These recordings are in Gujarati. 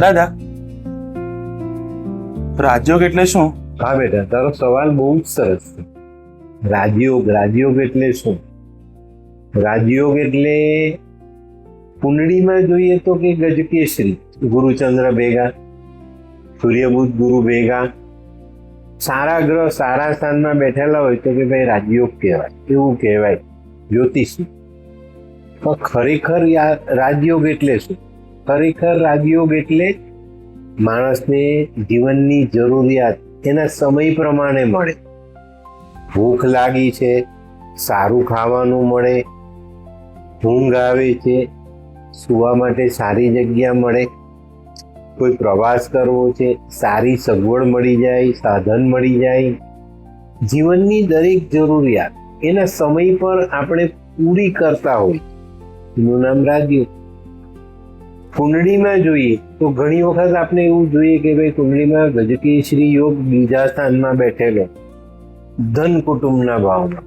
દાદા, રાજયોગ એટલે શું? હા બેટા, તારો સવાલ બહુ જ સરસ છે. રાજયોગ એટલે શું? રાજયોગ એટલે કુંડળીમાં જોઈએ તો કે ગજકેસરી, ગુરુચંદ્ર ભેગા, સૂર્યબુધ ગુરુ ભેગા, સારા ગ્રહ સારા સ્થાનમાં બેઠેલા હોય તો કે ભાઈ રાજયોગ કહેવાય, એવું કહેવાય જ્યોતિષી. પણ ખરેખર રાજયોગ એટલે શું? ખરેખર રાજયોગ એટલે માણસને જીવનની જરૂરિયાત એના સમય પ્રમાણે મળે. ભૂખ લાગી છે, સારું ખાવાનું મળે, ઊંઘ આવે છે, સૂવા માટે સારી જગ્યા મળે, કોઈ પ્રવાસ કરવો છે, સારી સગવડ મળી જાય, સાધન મળી જાય. જીવનની દરેક જરૂરિયાત એના સમય પર આપણે પૂરી કરતા હોય, એનું નામ રાજયોગ. કુંડળીમાં જોઈએ તો ઘણી વખત આપણે એવું જોઈએ કે ભાઈ કુંડળીમાં ગજકેસરી યોગ બીજા સ્થાનમાં બેઠેલો, ધન કુટુંબના ભાવમાં,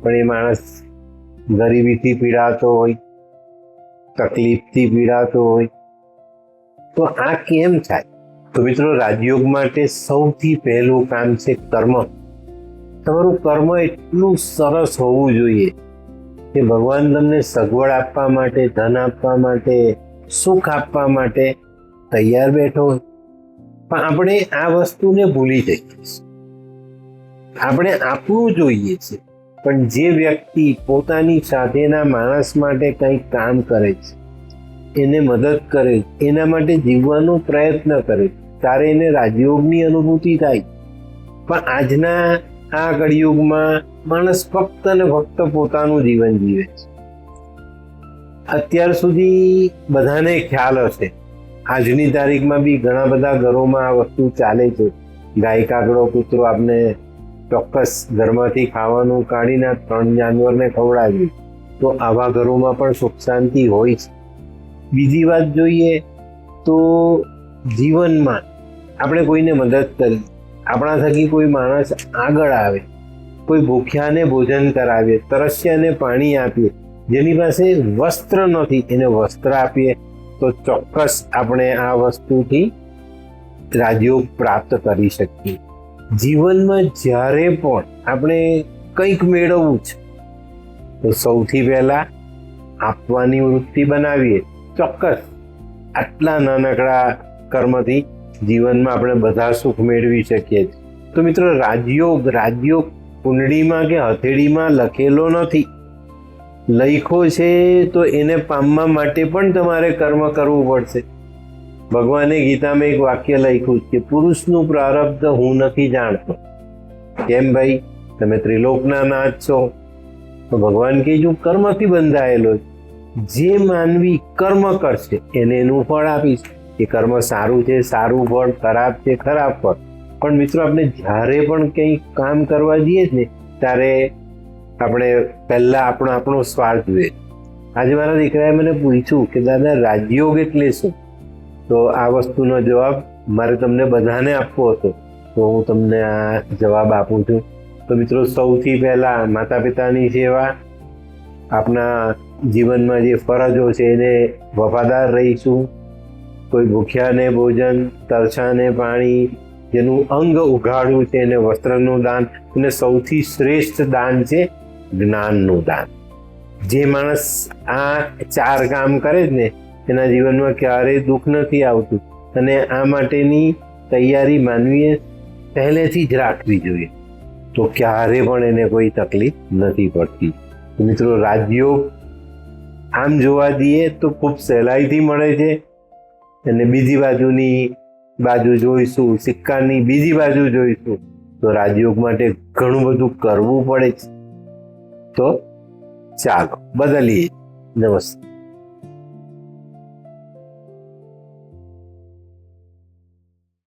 પણ એ માણસ ગરીબીથી પીડાતો હોય, તકલીફથી પીડાતો હોય, તો આ કેમ થાય? તો મિત્રો, રાજયોગ માટે સૌથી પહેલું કામ છે કર્મ. તમારું કર્મ એટલું સરસ હોવું જોઈએ કે ભગવાન તમને સગવડ આપવા માટે, ધન આપવા માટે, સુખ આપવા માટે તૈયાર બેઠો હોય. પણ આપણે આ વસ્તુને ભૂલી જઈએ છીએ. આપણે આપવું જોઈએ છે, પણ જે વ્યક્તિ પોતાની સાથેના માણસ માટે કંઈક કામ કરે છે, એને મદદ કરે, એના માટે જીવવાનો પ્રયત્ન કરે, ત્યારે એને રાજયોગની અનુભૂતિ થાય. પણ આજના આ કળિયુગમાં માણસ ફક્ત ને ફક્ત પોતાનું જીવન જીવે છે. અત્યાર સુધી બધાને ખ્યાલ હશે, આજની તારીખમાં બી ઘણા બધા ઘરોમાં આ વસ્તુ ચાલે છે. ગાય, કાગડો, કૂતરો આપણે ચોક્કસ ઘરમાંથી ખાવાનું કાઢીને 3 જાનવરને ખવડાવ્યું, તો આવા ઘરોમાં પણ સુખ શાંતિ હોય છે. બીજી વાત જોઈએ તો જીવનમાં આપણે કોઈને મદદ કરી, આપણા થકી કોઈ માણસ આગળ આવે, કોઈ ભૂખ્યાને ભોજન કરાવીએ, તરસ્યાને પાણી આપીએ, જેની પાસે વસ્ત્ર નથી એને વસ્ત્ર આપીએ, તો ચોક્કસ આપણે આ વસ્તુથી રાજયોગ પ્રાપ્ત કરી શકીએ. જીવનમાં જ્યારે પણ આપણે કંઈક મેળવવું છે તો સૌથી પહેલા આપવાની વૃત્તિ બનાવીએ. ચોક્કસ આટલા નાનકડા કર્મથી જીવનમાં આપણે બધા સુખ મેળવી શકીએ છીએ. તો મિત્રો, રાજયોગ કુંડળીમાં કે હથેળીમાં લખેલો નથી, લખ્યો છે તો એને પામવા માટે પણ તમારે કર્મ કરવું પડશે. ભગવાને ગીતામાં એક વાક્ય લખ્યું છે, પુરુષનું પ્રારબ્ધ હું નથી જાણતો. કેમ ભાઈ? તમે ત્રિલોકના નાથ છો. તો ભગવાન કહે છું કર્મથી બંધાયેલો છે. જે માનવી કર્મ કરશે એને એનું ફળ આપીશ. એ કર્મ સારું છે, સારું ફળ, ખરાબ છે, ખરાબ ફળ. પણ મિત્રો, આપણે જ્યારે પણ કંઈ કામ કરવા જઈએ ને ત્યારે આપણે પહેલા આપણો સ્વાર્થ જોઈએ. આજે મારા દીકરાએ મને પૂછ્યું કે દાદા, રાજયોગ એટલે શું? તો આ વસ્તુનો જવાબ મારે તમને બધાને આપવો હતો, તો હું તમને આ જવાબ આપું છું. તો મિત્રો, સૌથી પહેલા માતા પિતાની સેવા, આપણા જીવનમાં જે ફરજો છે એને વફાદાર રહીશું, કોઈ ભૂખ્યાને ભોજન, તરછાને પાણી, જેનું અંગ ઉઘાડું છે એને વસ્ત્રનું દાન, અને સૌથી શ્રેષ્ઠ દાન છે જ્ઞાનનું દાન. જે માણસ આ 4 કામ કરે જ ને એના જીવનમાં ક્યારેય દુઃખ નથી આવતું. અને આ માટેની તૈયારી માનવીએ પહેલેથી જ રાખવી જોઈએ, તો ક્યારે પણ એને કોઈ તકલીફ નથી પડતી. મિત્રો, રાજયોગ આમ જોવા જઈએ તો ખૂબ સહેલાઈથી મળે છે. અને બીજી બાજુ જોઈશું, સિક્કાની બીજી બાજુ જોઈશું, તો રાજયોગ માટે ઘણું બધું કરવું પડે છે. તો ચાલો બદલીએ. નમસ્તે.